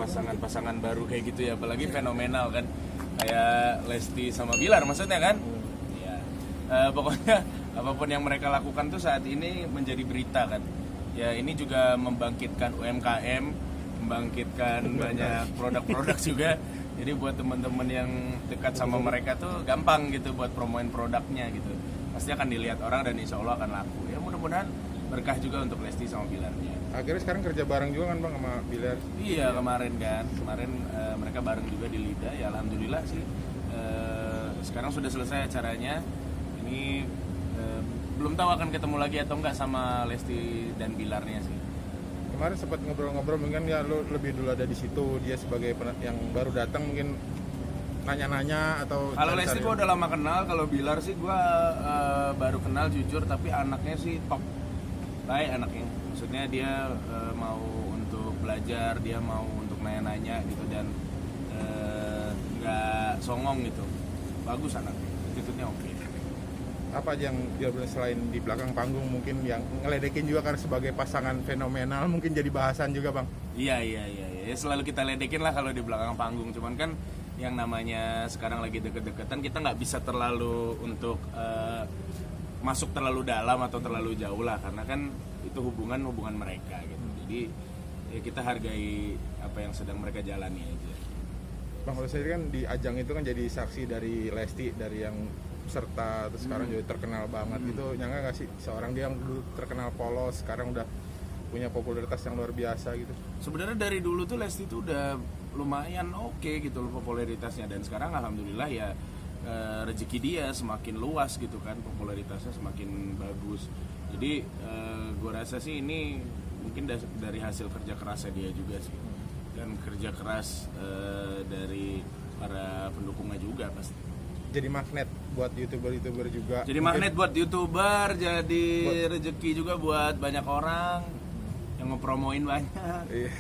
pasangan-pasangan baru kayak gitu ya, apalagi fenomenal kan, kayak Lesti sama Bilar maksudnya kan. Ya, pokoknya apapun yang mereka lakukan tuh saat ini menjadi berita kan. Ya ini juga membangkitkan UMKM, membangkitkan banyak produk-produk juga. Jadi buat teman-teman yang dekat sama mereka tuh gampang gitu buat promoin produknya gitu. Pasti akan dilihat orang dan insya Allah akan laku. Ya mudah-mudahan berkah juga untuk Lesti sama Bilarnya. Akhirnya sekarang kerja bareng juga kan Bang sama Bilar? Iya kemarin mereka bareng juga di Lida. Ya alhamdulillah sih. Sekarang sudah selesai acaranya. Ini belum tahu akan ketemu lagi atau enggak sama Lesti dan Bilarnya sih. Kemarin sempat ngobrol-ngobrol, mungkin ya lo lebih dulu ada di situ, dia sebagai yang baru datang mungkin nanya-nanya atau kalau Lesti gue udah lama kenal, kalau Bilar sih gue baru kenal jujur, tapi anaknya sih top baik anaknya, maksudnya dia mau untuk belajar, dia mau untuk nanya-nanya gitu dan nggak songong gitu, bagus anaknya, attitude-nya oke. Apa aja yang dia selain di belakang panggung mungkin yang ngeledekin juga karena sebagai pasangan fenomenal mungkin jadi bahasan juga Bang? Iya ya, selalu kita ledekin lah kalau di belakang panggung, cuman kan yang namanya sekarang lagi deket-deketan kita nggak bisa terlalu untuk masuk terlalu dalam atau terlalu jauh lah, karena kan itu hubungan mereka gitu. Jadi ya kita hargai apa yang sedang mereka jalani aja. Bang, kalau saya kan di ajang itu kan jadi saksi dari Lesti, dari yang peserta terus sekarang jadi terkenal banget gitu. Nyangka nggak sih seorang dia yang dulu terkenal polos sekarang udah punya popularitas yang luar biasa gitu? Sebenarnya dari dulu tuh Lesti tuh udah lumayan oke gitu loh popularitasnya, dan sekarang alhamdulillah ya rezeki dia semakin luas gitu kan, popularitasnya semakin bagus. Jadi gue rasa sih ini mungkin dari hasil kerja kerasnya dia juga sih, dan kerja keras dari para pendukungnya juga pasti. Jadi magnet buat youtuber juga. Jadi magnet buat youtuber, jadi rezeki juga buat banyak orang yang ngepromoin banyak. Iya.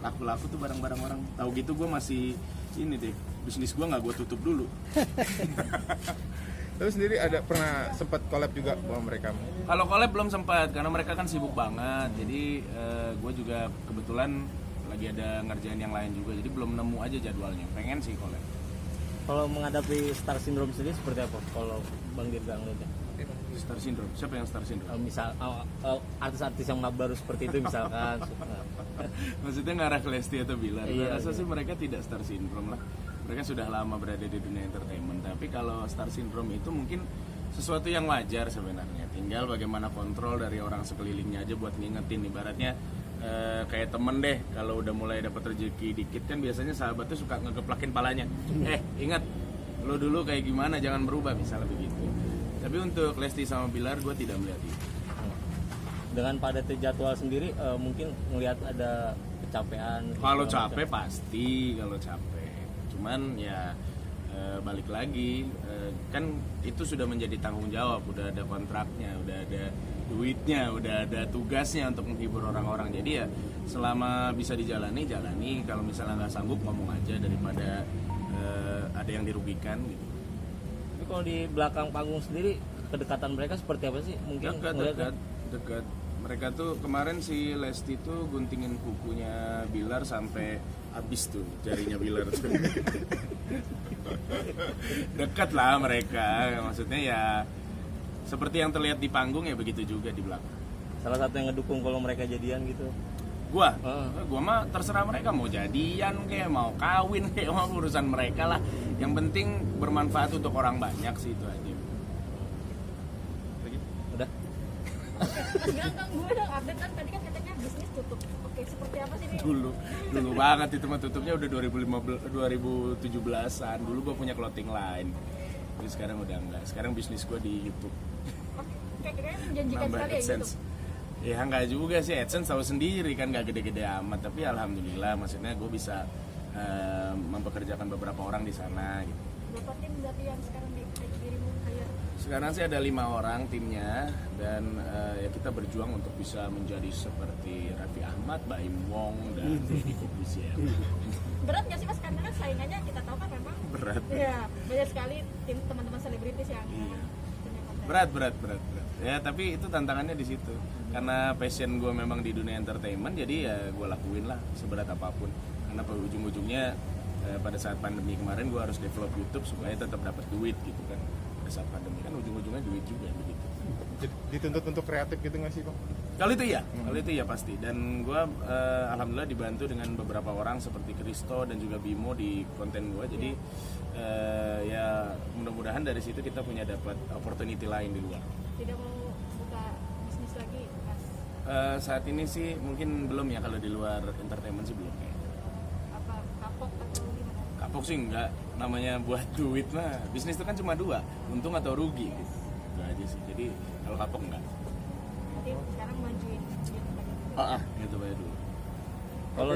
Laku-laku tuh barang-barang orang. Tahu gitu gue masih ini deh, bisnis gue nggak gue tutup dulu. Terus sendiri ada pernah sempat collab juga sama mereka? Kalau collab belum sempat karena mereka kan sibuk banget. Jadi gue juga kebetulan lagi ada ngerjain yang lain juga. Jadi belum nemu aja jadwalnya. Pengen sih collab. Kalau menghadapi Star Syndrome sendiri seperti apa? Kalau Bang Dirga ngeliatnya? Star Syndrome? Siapa yang Star Syndrome? Misal artis-artis yang baru seperti itu misalkan. Maksudnya ngarah ke Lesti atau Bilar? Iya, Rasa sih mereka tidak Star Syndrome lah. Mereka sudah lama berada di dunia entertainment. Tapi kalau Star Syndrome itu mungkin sesuatu yang wajar sebenarnya. Tinggal bagaimana kontrol dari orang sekelilingnya aja buat ngingetin. Ibaratnya kayak temen deh, kalau udah mulai dapat rezeki dikit kan biasanya sahabat tuh suka ngegeplakin palanya. Ingat lo dulu kayak gimana, jangan berubah, misalnya begitu. Tapi untuk Lesti sama Bilar gue tidak melihat itu. Dengan padatnya jadwal sendiri mungkin ngelihat ada kecapean. Kalau capek pasti, kalau capek. Cuman ya balik lagi kan itu sudah menjadi tanggung jawab, udah ada kontraknya, udah ada duitnya, udah ada tugasnya untuk menghibur orang-orang. Jadi ya selama bisa jalani. Kalau misalnya nggak sanggup ngomong aja daripada ada yang dirugikan gitu. Tapi kalau di belakang panggung sendiri kedekatan mereka seperti apa sih? Mungkin dekat. Mereka tuh kemarin si Lesti tuh guntingin kukunya Bilar sampai habis tuh jarinya Bilar. Dekat lah mereka, maksudnya ya seperti yang terlihat di panggung ya begitu juga di belakang. Salah satu yang ngedukung kalau mereka jadian gitu. Gua mah terserah mereka mau jadian kayak mau kawin kayak mau urusan mereka lah. Yang penting bermanfaat untuk orang banyak sih, itu aja. Udah. Enggak, gue udah update kan tadi kan katanya bisnis tutup. Oke, seperti apa sih ini? Dulu banget itu mah tutupnya udah 2017-an. Dulu gue punya clothing line. Tapi sekarang udah enggak. Sekarang bisnis gue di YouTube. Kayaknya menjanjikan Nambah sekali ya AdSense. YouTube. Ya enggak juga sih, AdSense tahu sendiri kan enggak gede-gede amat. Tapi alhamdulillah maksudnya gue bisa mempekerjakan beberapa orang di sana gitu. Berapa tim berarti yang sekarang dirimu hire? Sekarang sih ada 5 orang timnya, dan ya kita berjuang untuk bisa menjadi seperti Raffi Ahmad, Baim Wong, dan Deddy Corbuzier. Berat nggak sih Mas? Karena kan saingannya kita tahu kan memang Berat. ya banyak sekali tim teman-teman selebritis yang memang punya konten. berat. Ya tapi itu tantangannya di situ. Karena passion gue memang di dunia entertainment, jadi ya gue lakuin lah seberat apapun. Karena ujung-ujungnya pada saat pandemi kemarin gue harus develop YouTube supaya tetap dapat duit gitu kan. Pada saat pandemi kan ujung-ujungnya duit juga begitu. Dituntut untuk kreatif gitu nggak sih Bang? Kalau itu iya pasti. Dan gue alhamdulillah dibantu dengan beberapa orang seperti Kristo dan juga Bimo di konten gue. Jadi ya mudah-mudahan dari situ kita punya dapat opportunity lain di luar. Tidak mau buka bisnis lagi, Mas? Saat ini sih mungkin belum ya, kalau di luar entertainment sih belum ya. Apa kapok atau gimana? Kapok sih enggak, namanya buat duit mah. Bisnis itu kan cuma dua, untung atau rugi gitu. Itu aja sih. Jadi kalau kapok enggak. Berarti sekarang majuin YouTube lagi. Gitu aja dulu. Kalau